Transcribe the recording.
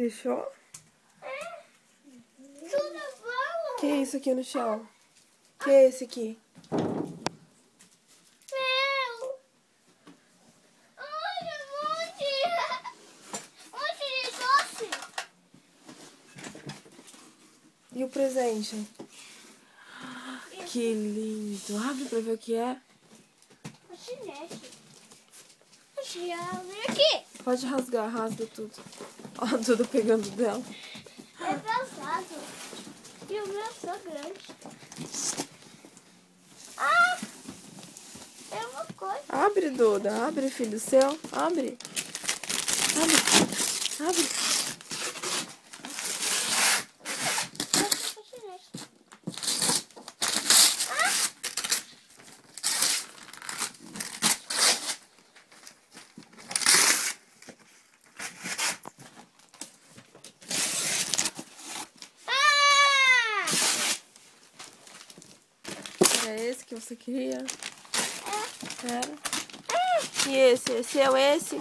Fechou? Tudo bom? Que é isso aqui no chão? Que é esse aqui? Meu! Olha, um monte de doce! E o presente? Que lindo! Abre pra ver o que é. Um chinete. Abre aqui! Pode rasgar, rasga tudo. Ó, tudo pegando dela. É pesado. E o meu só grande. Ah! É uma coisa. Abre, Duda. Abre, filho seu. Abre. Abre. Abre. Um chinete. Ah! Era esse que você queria? É. Era. E esse? É seu esse?